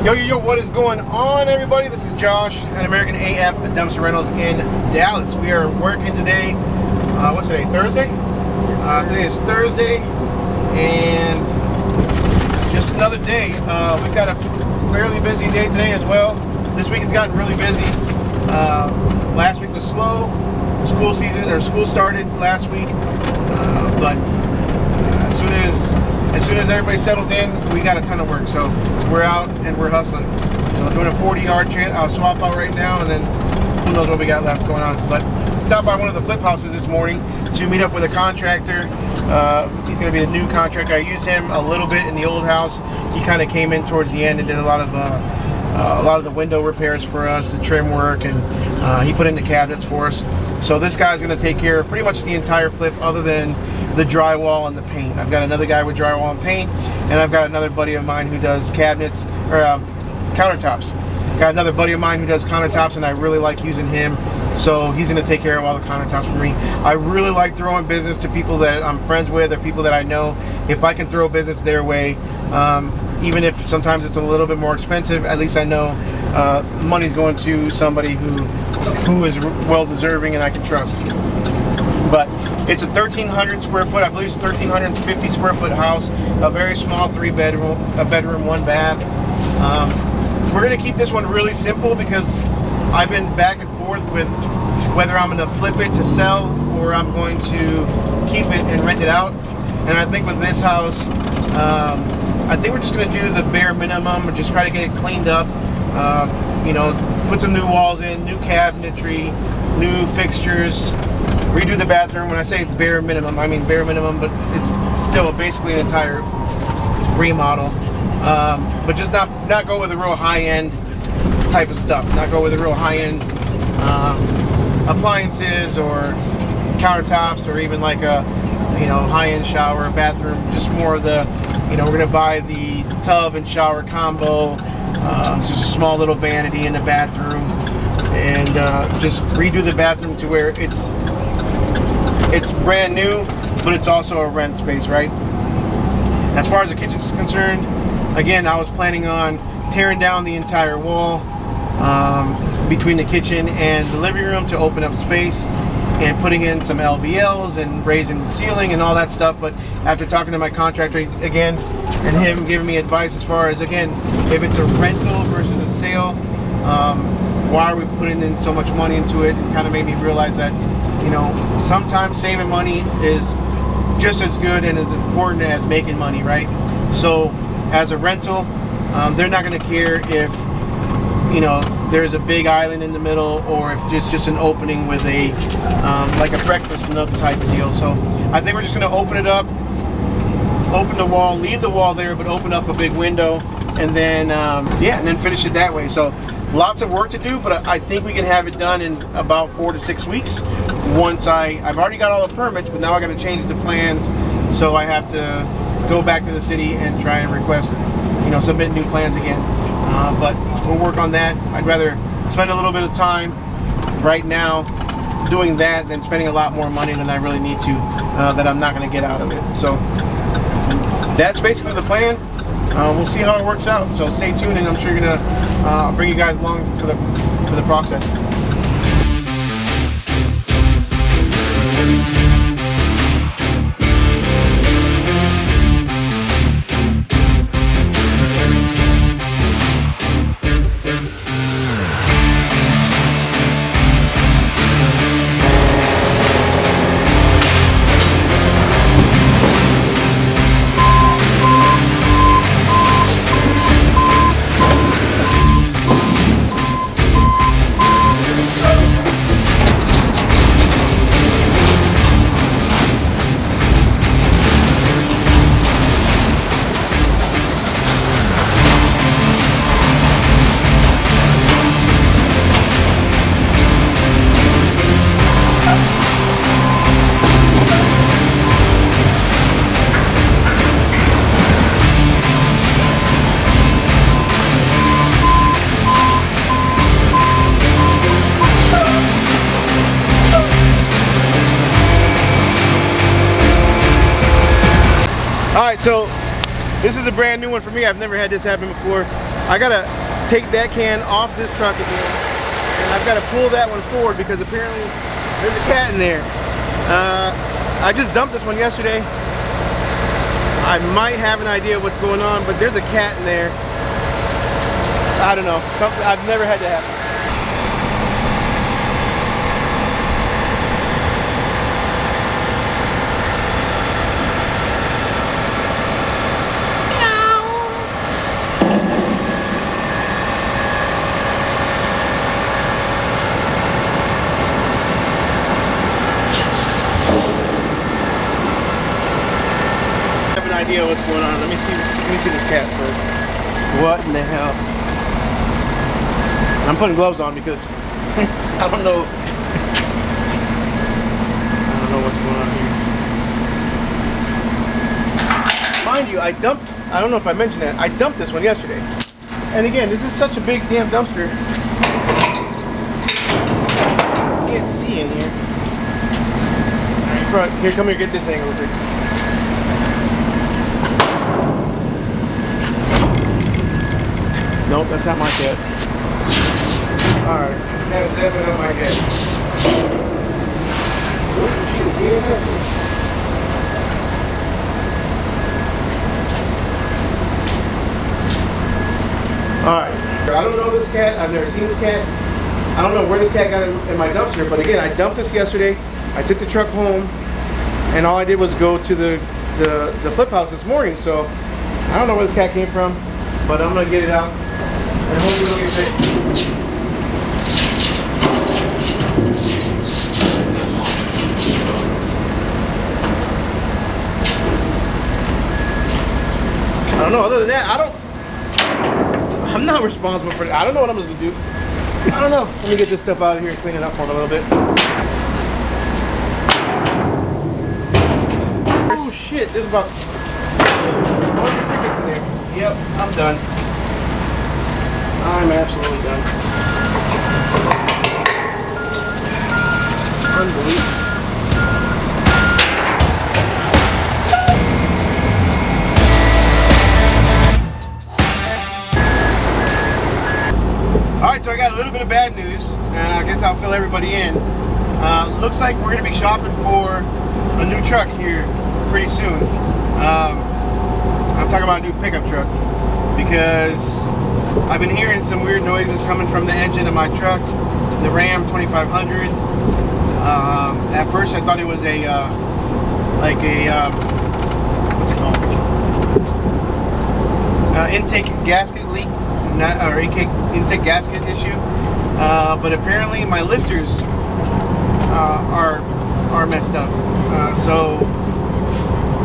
Yo, what is going on, everybody? This is Josh at American AF Dumpster Rentals in Dallas. We are working today. What's today? Thursday? Today is Thursday, and just another day. We've got a fairly busy day today as well. This week has gotten really busy. Last week was slow. School started last week, but as soon as everybody settled in, we got a ton of work. So we're out and we're hustling. So I'm doing a 40-yard swap out right now, and then who knows what we got left going on. But stopped by one of the flip houses this morning to meet up with a contractor. He's going to be the new contractor. I used him a little bit in the old house. He kind of came in towards the end and did a lot of the window repairs for us, the trim work, and he put in the cabinets for us. So this guy's going to take care of pretty much the entire flip other than the drywall and the paint. I've got another guy with drywall and paint, and I've got another buddy of mine who does cabinets or countertops. Got another buddy of mine who does countertops, and I really like using him. So he's going to take care of all the countertops for me. I really like throwing business to people that I'm friends with or people that I know. If I can throw business their way, even if sometimes it's a little bit more expensive, at least I know money's going to somebody who is well deserving and I can trust. But it's a 1,300 square foot, I believe it's a 1,350 square foot house, a very small 3-bedroom, a bedroom, 1 bath. We're going to keep this one really simple because I've been back and forth with whether I'm going to flip it to sell or I'm going to keep it and rent it out. And I think with this house, I think we're just going to do the bare minimum and just try to get it cleaned up. You know, put some new walls in, new cabinetry, new fixtures, redo the bathroom. When I say bare minimum, I mean bare minimum, but it's still basically an entire remodel. But just not go with a real high-end type of stuff. Not go with a real high-end appliances or countertops or even like a high-end shower, bathroom. Just more of the, we're gonna buy the tub and shower combo. Just a small little vanity in the bathroom, and just redo the bathroom to where it's brand new, but it's also a rent space, right? As far as the kitchen is concerned, again, I was planning on tearing down the entire wall between the kitchen and the living room to open up space and putting in some LVLs and raising the ceiling and all that stuff. But after talking to my contractor again and him giving me advice as far as, again, if it's a rental versus a sale, why are we putting in so much money into it? It kind of made me realize that, sometimes saving money is just as good and as important as making money, right? So as a rental, they're not going to care if there's a big island in the middle or if it's just an opening with a like a breakfast nook type of deal. So I think we're just going to open it up, open the wall, leave the wall there, but open up a big window, and then and then finish it that way. So lots of work to do, but I think we can have it done in about 4 to 6 weeks. Once I've already got all the permits, but now I got to change the plans, so I have to go back to the city and try and request, submit new plans again. But we'll work on that. I'd rather spend a little bit of time right now doing that than spending a lot more money than I really need to, that I'm not going to get out of it. So that's basically the plan. We'll see how it works out. So stay tuned, and I'm sure you're gonna bring you guys along for the process. Alright, so this is a brand new one for me. I've never had this happen before. I gotta take that can off this truck again, and I've got to pull that one forward because apparently there's a cat in there. I just dumped this one yesterday. I might have an idea what's going on, but there's a cat in there. I don't know, something I've never had to happen. Idea what's going on. Let me see this cat first. What in the hell? I'm putting gloves on because I don't know what's going on here. Mind you, I don't know if I mentioned that, I dumped this one yesterday. And again, this is such a big damn dumpster. You can't see in here. Alright, here, come here, get this angle real quick. Nope, that's not my cat. Alright, that is definitely not my cat. Alright, I don't know this cat. I've never seen this cat. I don't know where this cat got in my dumpster, but again, I dumped this yesterday. I took the truck home, and all I did was go to the flip house this morning, so I don't know where this cat came from, but I'm gonna get it out. And hopefully it'll get sick. I don't know, other than that, I'm not responsible for it. I don't know what I'm supposed to do. I don't know. Let me get this stuff out of here and clean it up for a little bit. Oh shit, there's about 100 crickets in there. Yep, I'm done. I'm absolutely done. Unbelievable. Alright, so I got a little bit of bad news, and I guess I'll fill everybody in. Looks like we're going to be shopping for a new truck here pretty soon. I'm talking about a new pickup truck because I've been hearing some weird noises coming from the engine of my truck, the Ram 2500. At first I thought it was a, what's it called? Intake gasket leak, or intake gasket issue. But apparently my lifters are messed up. So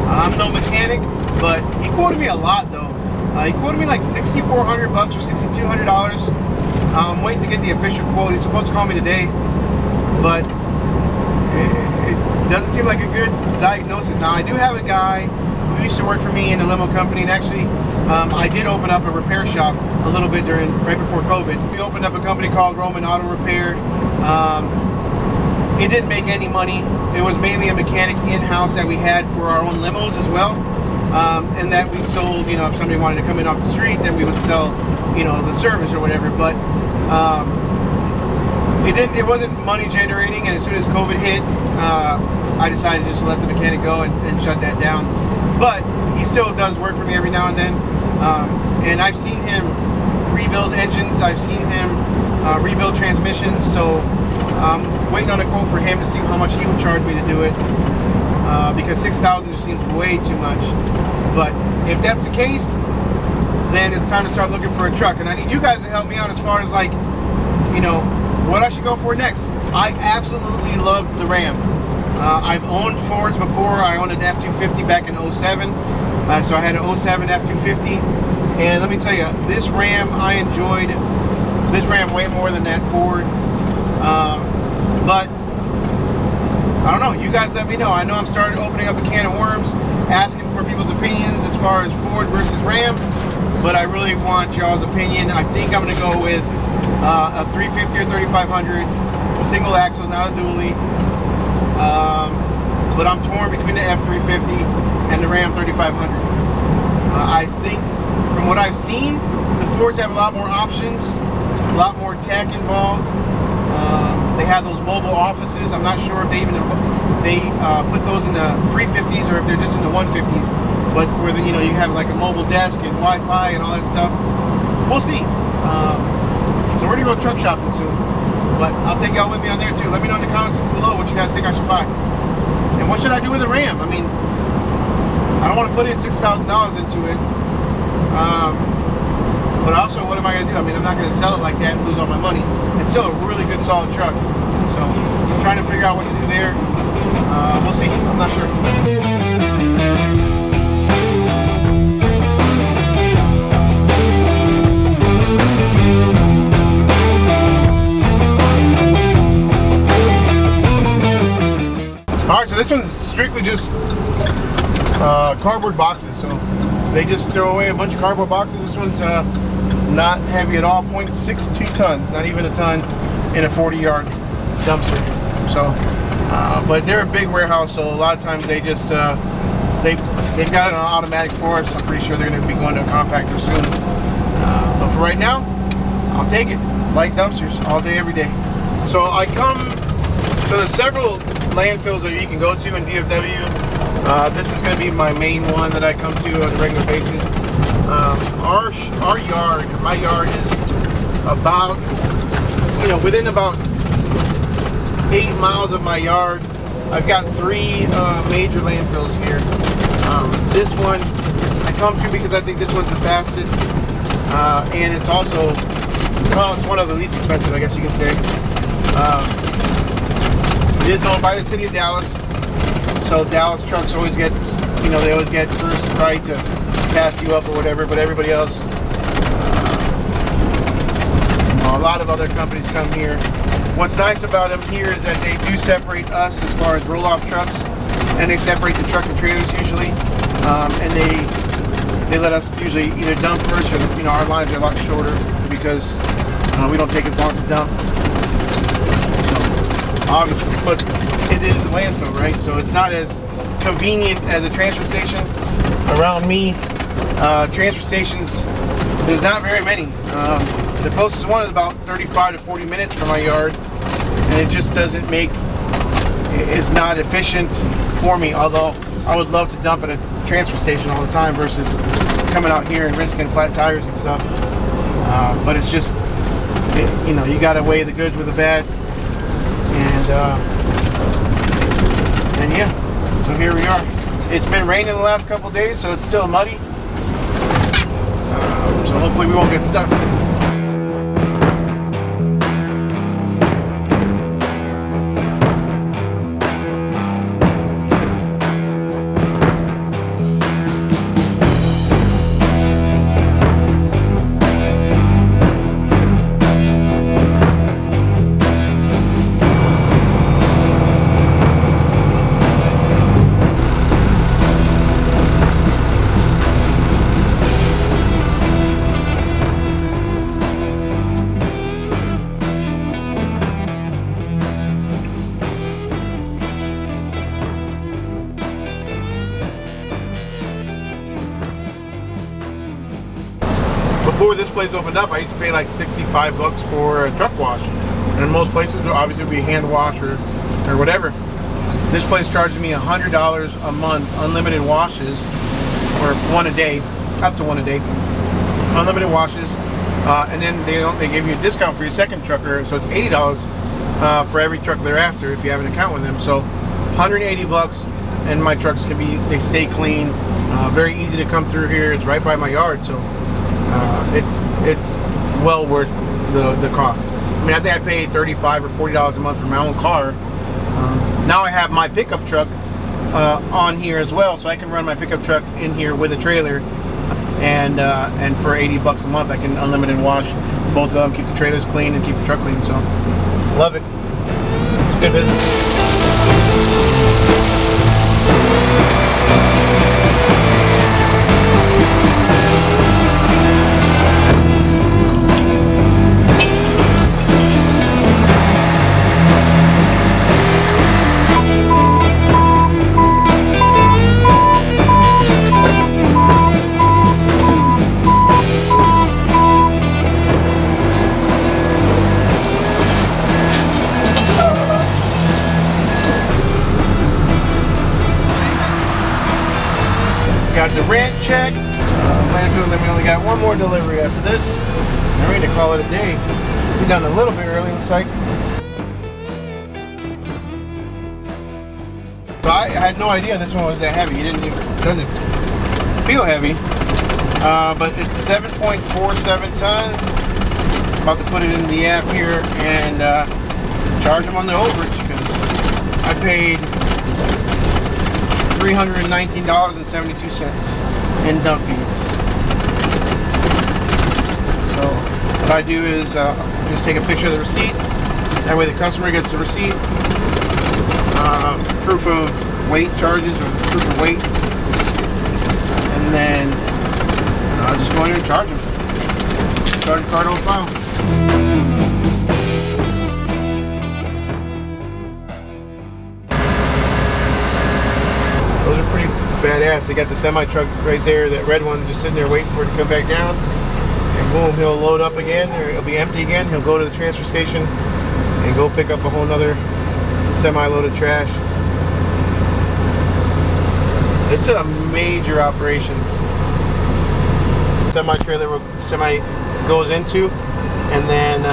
I'm no mechanic, but he quoted me a lot though. He quoted me like $6,400 or $6,200. I'm waiting to get the official quote. He's supposed to call me today, but it doesn't seem like a good diagnosis. Now I do have a guy who used to work for me in a limo company, and actually I did open up a repair shop a little bit right before COVID. We opened up a company called Roman Auto Repair. It didn't make any money. It was mainly a mechanic in-house that we had for our own limos as well. And that we sold, you know, if somebody wanted to come in off the street, then we would sell, you know, the service or whatever. But it wasn't money generating, and as soon as COVID hit, I decided just to let the mechanic go and shut that down. But he still does work for me every now and then, and I've seen him rebuild engines. I've seen him rebuild transmissions. So I'm waiting on a quote for him to see how much he would charge me to do it. Because $6,000 just seems way too much. But if that's the case, then it's time to start looking for a truck. And I need you guys to help me out as far as, like, you know, what I should go for next. I absolutely loved the Ram. I've owned Fords before. I owned an F-250 back in 07. So I had an 07 F-250. And let me tell you, this Ram, I enjoyed this Ram way more than that Ford. But I don't know, you guys let me know. I know I'm starting opening up a can of worms, asking for people's opinions as far as Ford versus Ram, but I really want y'all's opinion. I think I'm going to go with a 350 or 3500 single axle, not a dually. But I'm torn between the F350 and the Ram 3500. I think from what I've seen, the Fords have a lot more options, a lot more tech involved. They have those mobile offices. I'm not sure if they even put those in the 350s or if they're just in the 150s. But where you have like a mobile desk and Wi-Fi and all that stuff. We'll see. So we're gonna go truck shopping soon. But I'll take y'all with me on there too. Let me know in the comments below what you guys think I should buy. And what should I do with the Ram? I mean, I don't want to put in $6,000 into it. But also, what am I going to do? I mean, I'm not going to sell it like that and lose all my money. It's still a really good, solid truck. So, I'm trying to figure out what to do there. We'll see. I'm not sure. Alright, so this one's strictly just cardboard boxes. So, they just throw away a bunch of cardboard boxes. This one's not heavy at all, 0.62 tons, not even a ton in a 40-yard dumpster. So, but they're a big warehouse, so a lot of times they just they've got it on automatic for us. I'm pretty sure they're going to be going to a compactor soon. But for right now, I'll take it. Light dumpsters all day, every day. So there's several landfills that you can go to in DFW. This is going to be my main one that I come to on a regular basis. My yard is about, within about 8 miles of my yard. I've got 3 major landfills here. This one I come to because I think this one's the fastest, and it's also, it's one of the least expensive, I guess you can say. It is owned by the city of Dallas. So Dallas trucks always get, they always get first right to pass you up or whatever, but everybody else, a lot of other companies come here. What's nice about them here is that they do separate us as far as roll-off trucks, and they separate the truck and trailers usually, and they let us usually either dump first or, our lines are a lot shorter because we don't take as long to dump. So, obviously, but it is a landfill, right? So it's not as convenient as a transfer station. Around me, transfer stations, there's not very many. The closest one is about 35 to 40 minutes from my yard, and it just doesn't it's not efficient for me, although I would love to dump at a transfer station all the time versus coming out here and risking flat tires and stuff. But it's just, you gotta weigh the goods with the bads. And yeah, so here we are. It's been raining the last couple of days, so it's still muddy. So hopefully we won't get stuck. Before this place opened up, I used to pay like 65 bucks for a truck wash. And in most places, obviously, it would be a hand wash or whatever. This place charges me $100 a month, unlimited washes, or one a day, up to one a day, unlimited washes. And then they give you a discount for your second trucker, so it's $80 for every truck thereafter if you have an account with them. So 180 bucks, and my trucks they stay clean. Very easy to come through here. It's right by my yard, so it's well worth the cost. I mean, I think I paid $35 or $40 a month for my own car. Now I have my pickup truck on here as well, so I can run my pickup truck in here with a trailer, and for 80 bucks a month I can unlimited wash both of them, keep the trailers clean and keep the truck clean. So love it. It's a good business. check. Landfill, then we only got one more delivery after this. I'm ready to call it a day. We're done a little bit early, looks like. So I had no idea this one was that heavy. It doesn't feel heavy, but it's 7.47 tons. About to put it in the app here and charge them on the overage because I paid $319.72 in dump fees. So what I do is just take a picture of the receipt. That way the customer gets the receipt, proof of weight charges or proof of weight, and then I'll just go in and charge them. Charge card on file. Those are pretty badass. They got the semi truck right there, that red one just sitting there waiting for it to come back down. And boom, he'll load up again, or it'll be empty again. He'll go to the transfer station and go pick up a whole nother semi-loaded trash. It's a major operation. Semi-trailer where semi goes into, and then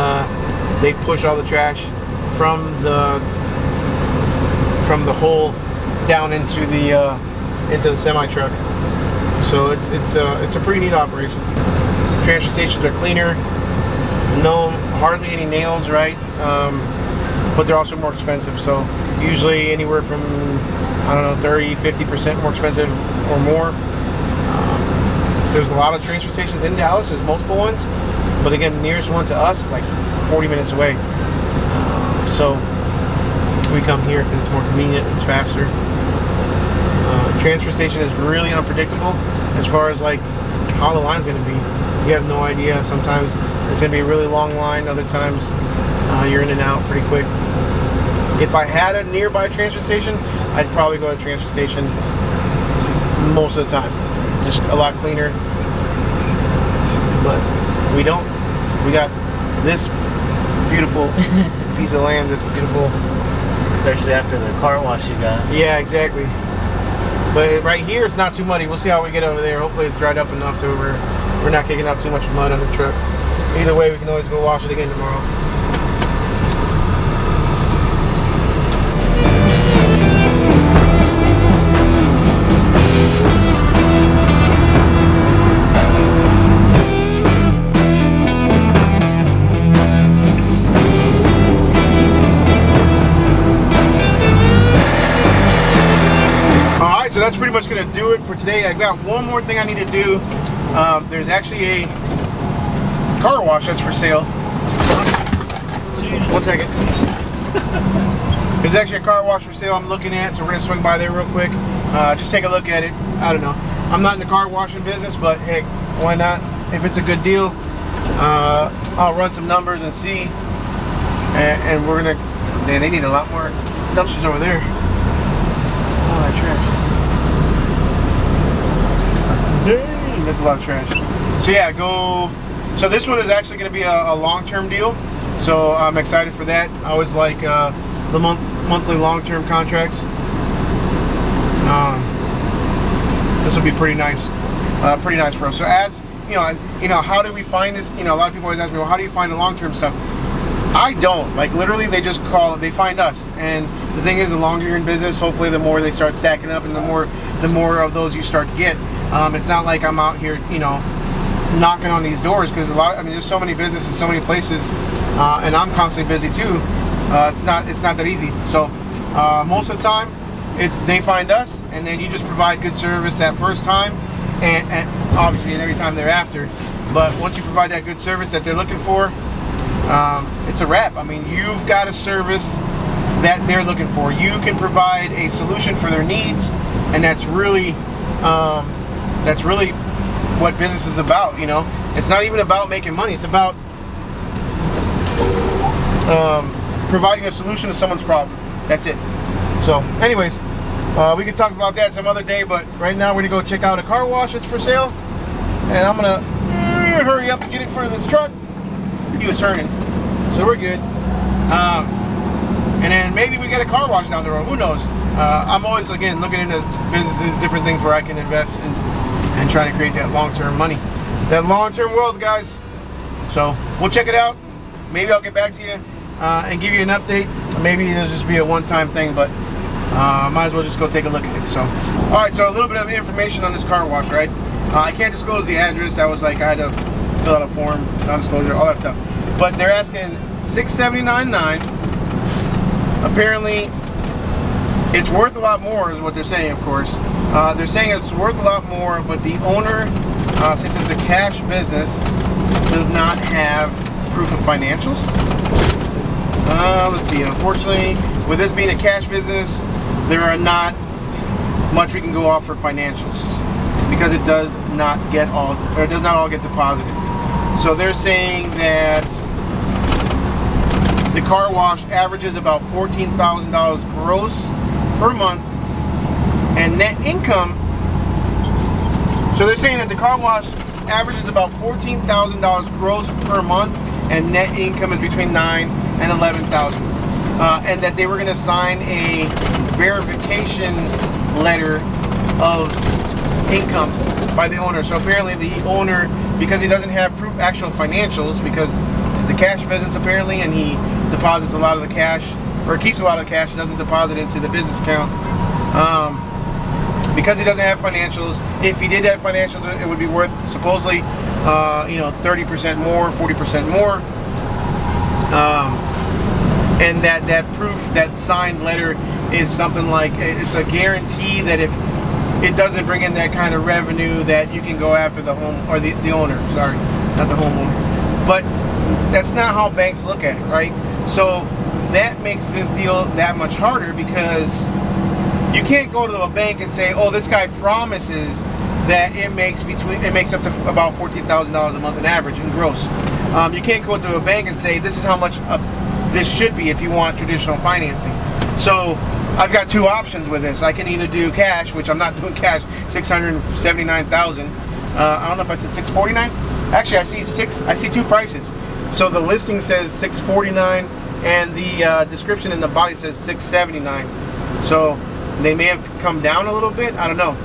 they push all the trash from the hole down into the semi-truck. So it's a pretty neat operation. Transfer stations are cleaner. No, hardly any nails, right? But they're also more expensive. So usually anywhere from, I don't know, 30-50% more expensive or more. There's a lot of transfer stations in Dallas. There's multiple ones, but again, the nearest one to us is like 40 minutes away. So we come here because it's more convenient, it's faster. Transfer station is really unpredictable as far as like how the line's going to be. You have no idea. Sometimes it's going to be a really long line. Other times you're in and out pretty quick. If I had a nearby transfer station, I'd probably go to a transfer station most of the time. Just a lot cleaner. But we don't. We got this beautiful piece of land. This beautiful, especially after the car wash you got. Yeah, exactly. But right here it's not too muddy. We'll see how we get over there. Hopefully it's dried up enough to where we're not kicking up too much mud on the truck. Either way, we can always go wash it again tomorrow. So that's pretty much going to do it for today. I've got one more thing I need to do. There's actually a car wash that's for sale. 1 second. There's actually a car wash for sale I'm looking at, so we're going to swing by there real quick. Just take a look at it. I don't know. I'm not in the car washing business, but heck, why not? If it's a good deal, I'll run some numbers and see. And we're going to... Man, they need a lot more dumpsters over there. Oh, that trash. Dang, that's a lot of trash. So yeah, go. So this one is actually going to be a long-term deal. So I'm excited for that. I always like the monthly long-term contracts. This will be pretty nice for us. So as you know, how do we find this? You know, a lot of people always ask me, well, how do you find the long-term stuff? I don't. Like literally, they just call it. They find us. And the thing is, the longer you're in business, hopefully, the more they start stacking up, and the more of those you start to get. It's not like I'm out here, you know, knocking on these doors, because there's so many businesses, so many places, and I'm constantly busy too. It's not that easy. So most of the time, they find us, and then you just provide good service that first time, and obviously and every time thereafter. But once you provide that good service that they're looking for, it's a wrap. I mean, you've got a service that they're looking for. You can provide a solution for their needs, and that's really what business is about. You know, it's not even about making money. It's about providing a solution to someone's problem. That's it. So, anyways, we can talk about that some other day. But right now, we're gonna go check out a car wash that's for sale, and I'm gonna hurry up and get in front of this truck. He was turning, so we're good. And then maybe we get a car wash down the road. Who knows? I'm always, again, looking into businesses, different things where I can invest and trying to create that long-term money, that long-term wealth, guys. So we'll check it out. Maybe I'll get back to you and give you an update. Maybe it'll just be a one-time thing, but might as well just go take a look at it. So, all right, so a little bit of information on this car wash, right? I can't disclose the address. I was like, I had to fill out a form, non-disclosure, all that stuff. But they're asking $679.9. Apparently, it's worth a lot more, is what they're saying, of course. They're saying it's worth a lot more, but the owner, since it's a cash business, does not have proof of financials. Let's see. Unfortunately, with this being a cash business, there are not much we can go off for financials because it does not get all, or it does not all get deposited. So they're saying that the car wash averages about $14,000 gross per month, and net income. So they're saying that the car wash averages about $14,000 gross per month, and net income is between $9,000 and $11,000. And that they were going to sign a verification letter of income by the owner. So apparently the owner, because he doesn't have actual financials, because it's a cash business apparently, and he deposits a lot of the cash, or keeps a lot of the cash, and doesn't deposit into the business account. Because he doesn't have financials, if he did have financials, it would be worth supposedly, 30% more, 40% more. And that proof, that signed letter, is something like, it's a guarantee that if it doesn't bring in that kind of revenue, that you can go after the home, or the owner, sorry, not the homeowner. But that's not how banks look at it, right? So that makes this deal that much harder, because you can't go to a bank and say, oh, this guy promises that it makes up to about $14,000 a month in average in gross. You can't go to a bank and say, this is how much this should be if you want traditional financing. So I've got two options with this. I can either do cash, which I'm not doing cash, $679,000. I don't know if I said $649. Actually, I see two prices. So the listing says $649, and the description in the body says $679. So they may have come down a little bit. I don't know.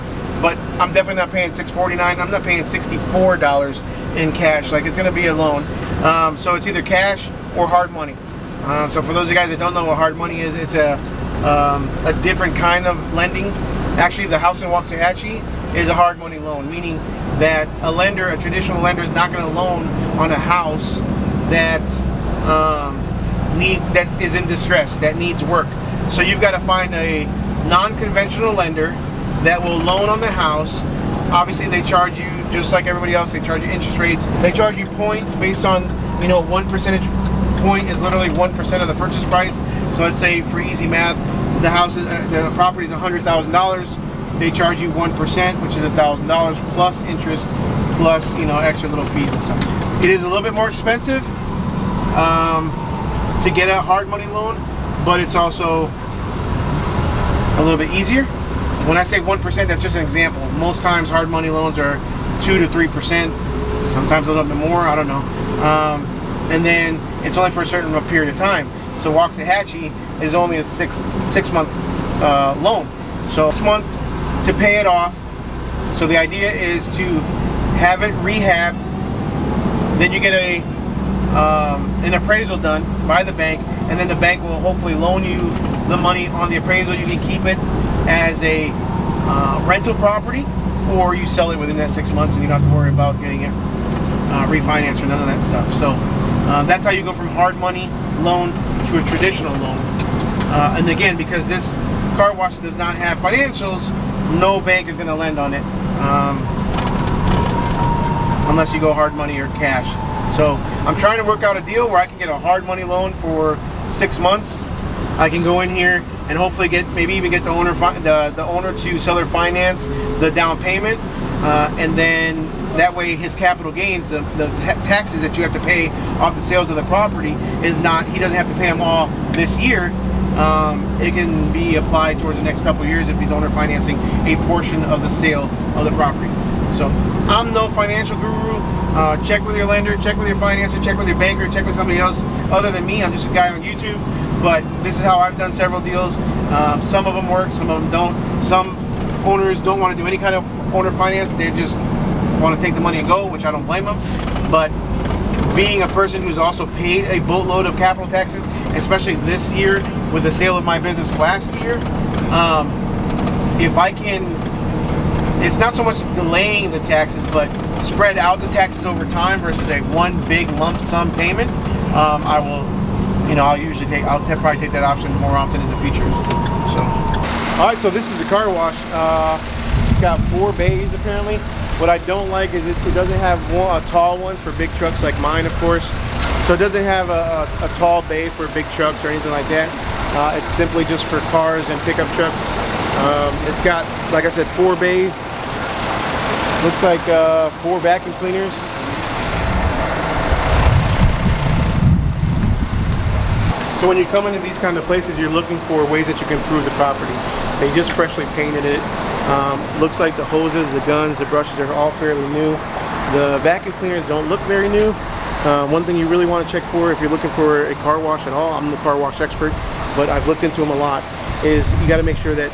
But I'm definitely not paying $649. I'm not paying $64 in cash. Like, it's going to be a loan. So it's either cash or hard money. So for those of you guys that don't know what hard money is, it's a different kind of lending. Actually, the house in Waxahachie is a hard money loan, meaning that a traditional lender, is not going to loan on a house that is in distress, that needs work. So you've got to find a non-conventional lender that will loan on the house. Obviously, they charge you, just like everybody else, they charge you interest rates. They charge you points based on, 1 percentage point is literally 1% of the purchase price. So let's say, for easy math, the property is $100,000. They charge you 1%, which is $1,000 plus interest, plus extra little fees and stuff. It is a little bit more expensive to get a hard money loan, but it's also a little bit easier. When I say 1%, that's just an example. Most times hard money loans are 2 to 3%, sometimes a little bit more, I don't know. And then it's only for a certain period of time. So Waxahachie is only a six month loan. So 6 months to pay it off. So the idea is to have it rehabbed. Then you get an appraisal done by the bank, and then the bank will hopefully loan you the money on the appraisal. You can keep it as a rental property, or you sell it within that 6 months, and you don't have to worry about getting it refinanced or none of that stuff. So that's how you go from hard money loan to a traditional loan. And again, because this car wash does not have financials, no bank is going to lend on it unless you go hard money or cash. So I'm trying to work out a deal where I can get a hard money loan for 6 months. I can go in here and hopefully maybe even get the owner to seller finance the down payment, and then that way his capital gains, the taxes that you have to pay off the sales of the property, he doesn't have to pay them all this year. It can be applied towards the next couple of years if he's owner financing a portion of the sale of the property. So I'm no financial guru. Check with your lender, check with your financer, check with your banker, check with somebody else other than me. I'm just a guy on YouTube, but this is how I've done several deals. Some of them work, some of them don't. Some owners don't want to do any kind of owner finance, they just want to take the money and go, which I don't blame them. But being a person who's also paid a boatload of capital taxes, especially this year with the sale of my business last year, if I can, it's not so much delaying the taxes, but spread out the taxes over time versus a one big lump sum payment, I will, I'll probably take that option more often in the future. So, all right, so this is a car wash. It's got 4 bays apparently. What I don't like is it doesn't have a tall one for big trucks like mine, of course. So it doesn't have a tall bay for big trucks or anything like that. It's simply just for cars and pickup trucks. It's got, like I said, 4 bays. Looks like 4 vacuum cleaners. So when you come into these kind of places, you're looking for ways that you can improve the property. They just freshly painted it. Looks like the hoses, the guns, the brushes are all fairly new. The vacuum cleaners don't look very new. One thing you really want to check for if you're looking for a car wash at all, I'm the car wash expert, but I've looked into them a lot, is you got to make sure that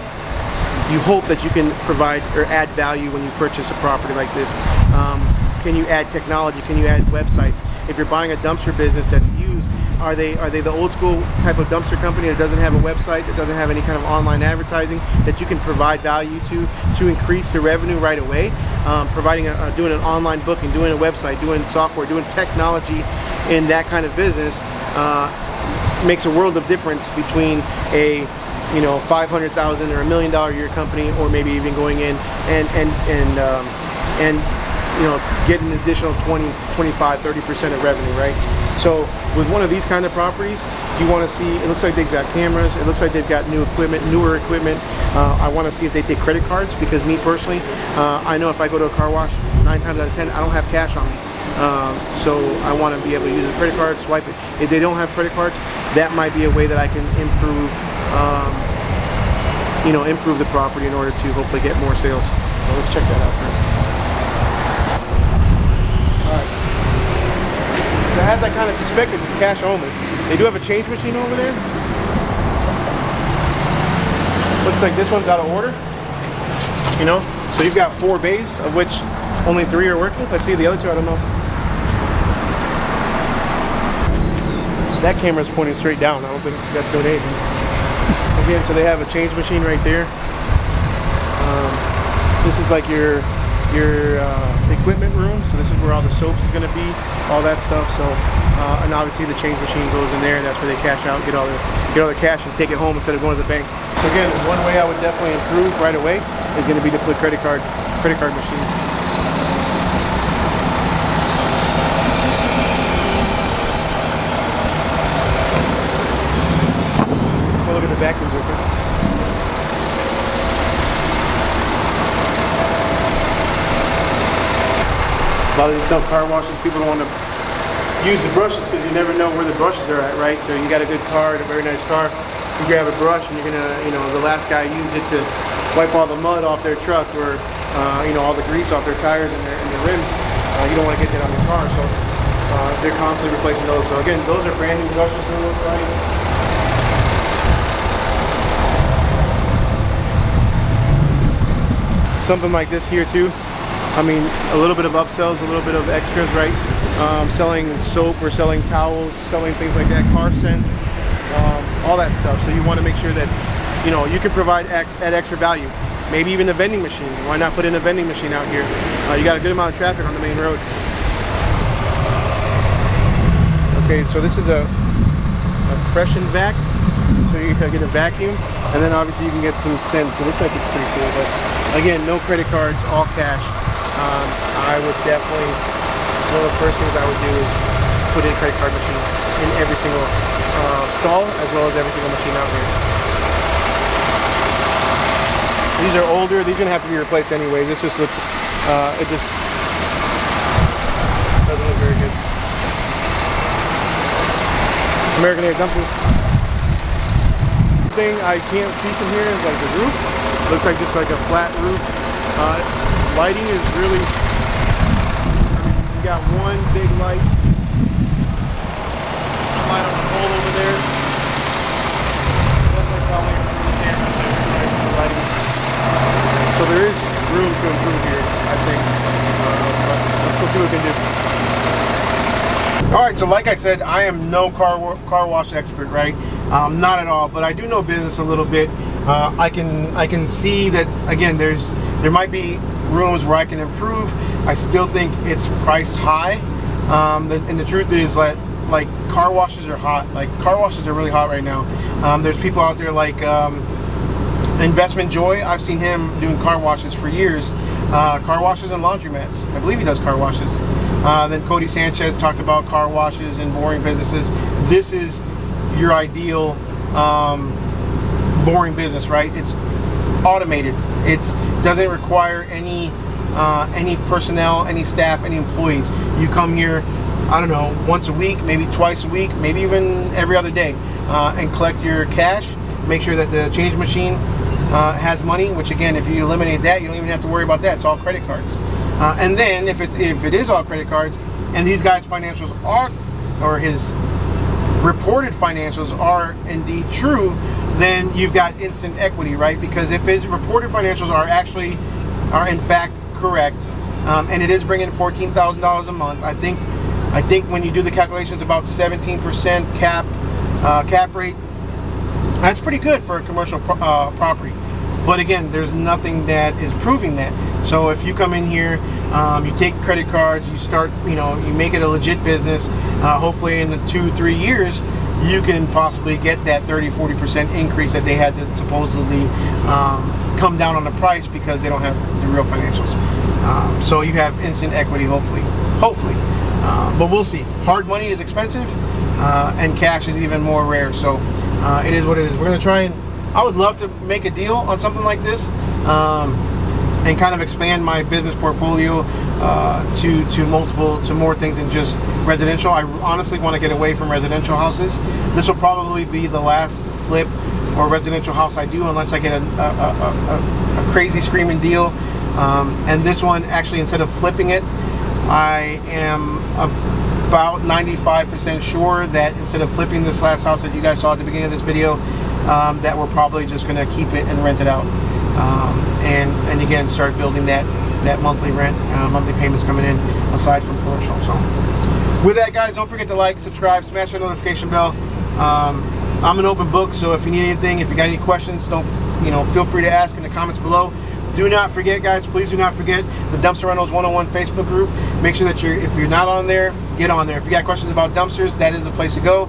you hope that you can provide or add value when you purchase a property like this. Can you add technology? Can you add websites? If you're buying a dumpster business that's used, are they the old school type of dumpster company that doesn't have a website, that doesn't have any kind of online advertising that you can provide value to increase the revenue right away? Doing an online booking, doing a website, doing software, doing technology in that kind of business makes a world of difference between a $500,000 or $1 million a year company, or maybe even going in and get an additional 20, 25, 30% of revenue, right? So with one of these kind of properties, you want to see, it looks like they've got cameras, it looks like they've got newer equipment. I want to see if they take credit cards, because me personally, I know if I go to a car wash, 9 times out of 10, I don't have cash on me. So I want to be able to use a credit card, swipe it. If they don't have credit cards, that might be a way that I can improve the property in order to hopefully get more sales. So let's check that out first. Alright. So as I kind of suspected, it's cash only. They do have a change machine over there. Looks like this one's out of order. So you've got 4 bays, of which only 3 are working. Let's see the other 2, I don't know. That camera's pointing straight down. I don't think that's doing anything. Again, so they have a change machine right there. This is like your equipment room. So this is where all the soaps is going to be, all that stuff. So and obviously the change machine goes in there. That's where they cash out, get all their cash and take it home instead of going to the bank. So again, one way I would definitely improve right away is going to be to put credit card machines. Look at the vacuums real quick. A lot of these self-car washes, people don't want to use the brushes because you never know where the brushes are at, right? So you got a good car, a very nice car, you grab a brush and you're gonna, the last guy used it to wipe all the mud off their truck, or all the grease off their tires and their rims. You don't want to get that on your car, so they're constantly replacing those. So again, those are brand new brushes on the side. Something like this here too. I mean, a little bit of upsells, a little bit of extras, right? Selling soap or selling towels, selling things like that, car scents, all that stuff. So you want to make sure that you can provide add extra value. Maybe even a vending machine. Why not put in a vending machine out here? You got a good amount of traffic on the main road. Okay, so this is a freshen vac. So you can get a vacuum, and then obviously you can get some scents. It looks like it's pretty cool, but again, no credit cards, all cash. I would definitely, one of the first things I would do is put in credit card machines in every single stall, as well as every single machine out here. These are older, these are gonna have to be replaced anyways. This just looks, it just doesn't look very good. American Air dumping. Thing I can't see from here is like the roof. Looks like just like a flat roof. Lighting is really, you got one big light. Light on the pole over there. Definitely probably improve the camera, so there is room to improve here. So like I said, I am no car wash expert, right? Not at all, but I do know business a little bit. I can see that, again, there might be rooms where I can improve. I still think it's priced high, and the truth is that, like, car washes are hot. Like, car washes are really hot right now. There's people out there like Investment Joy. I've seen him doing car washes for years. Car washes and laundromats. I believe he does car washes. Then Cody Sanchez talked about car washes and boring businesses. This is your ideal boring business, right? It's automated. It doesn't require any personnel, any staff, any employees. You come here, I don't know, once a week, maybe twice a week, maybe even every other day, and collect your cash. Make sure that the change machine has money, which, again, if you eliminate that, you don't even have to worry about that. It's all credit cards. And then if it is all credit cards, and these guys' financials are, or his reported financials are indeed true, then you've got instant equity, right? Because if his reported financials are in fact correct, and it is bringing $14,000 a month, I think when you do the calculations, about 17% cap rate. That's pretty good for a commercial property. But again, there's nothing that is proving that. So if you come in here, you take credit cards, you start, you make it a legit business, hopefully in the 2-3 years, you can possibly get that 30-40% increase that they had to supposedly come down on the price because they don't have the real financials. So you have instant equity, hopefully. But we'll see. Hard money is expensive, and cash is even more rare. So it is what it is. We're going to try and, I would love to make a deal on something like this, and kind of expand my business portfolio to more things than just residential. I honestly want to get away from residential houses. This will probably be the last flip or residential house I do, unless I get a crazy screaming deal. And this one, actually, instead of flipping it, I am about 95% sure that instead of flipping this last house that you guys saw at the beginning of this video, that we're probably just going to keep it and rent it out, and again start building that monthly rent, monthly payments coming in aside from commercial. So with that, guys, don't forget to like, subscribe, smash that notification bell. I'm an open book, so if you need anything, if you got any questions, feel free to ask in the comments below. Do not forget, guys, please do not forget the Dumpster Rentals 101 Facebook group. Make sure that if you're not on there, get on there. If you got questions about dumpsters, that is the place to go.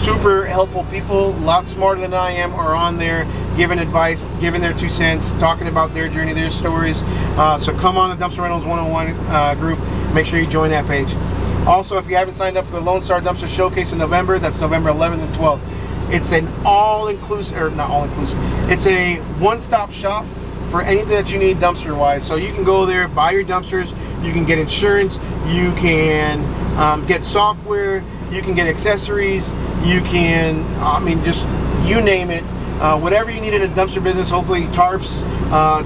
Super helpful people, a lot smarter than I am, are on there giving advice, giving their 2 cents, talking about their journey, their stories. So come on the Dumpster Rentals 101 group. Make sure you join that page. Also, if you haven't signed up for the Lone Star Dumpster Showcase in November, that's November 11th and 12th. It's an all-inclusive, or not all-inclusive, it's a one-stop shop for anything that you need dumpster-wise. So you can go there, buy your dumpsters, you can get insurance, you can get software, you can get accessories, you can, just you name it. Whatever you need in a dumpster business, hopefully tarps,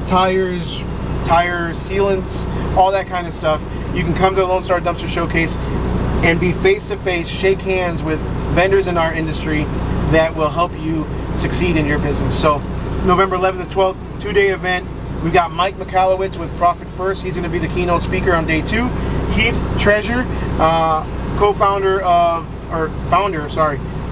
tires, tire sealants, all that kind of stuff. You can come to the Lone Star Dumpster Showcase and be face-to-face, shake hands with vendors in our industry that will help you succeed in your business. So November 11th and 12th, 2-day event. We got Mike McAllowitz with Profit First. He's going to be the keynote speaker on day 2. Heath Treasure,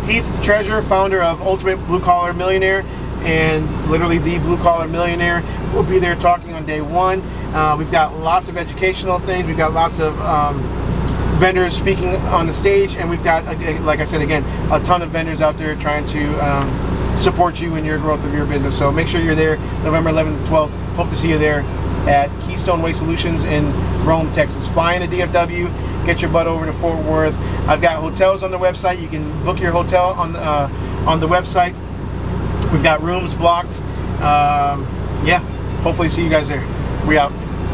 Heath Treasure, founder of Ultimate Blue Collar Millionaire, and literally the Blue Collar Millionaire, will be there talking on day 1. We've got lots of educational things. We've got lots of vendors speaking on the stage, and we've got, like I said again, a ton of vendors out there trying to support you in your growth of your business. So make sure you're there November 11th and 12th. Hope to see you there at Keystone Waste Solutions in Rome, Texas. Fly into DFW, get your butt over to Fort Worth. I've got hotels on the website. You can book your hotel on the website. We've got rooms blocked. Yeah, hopefully see you guys there. We out.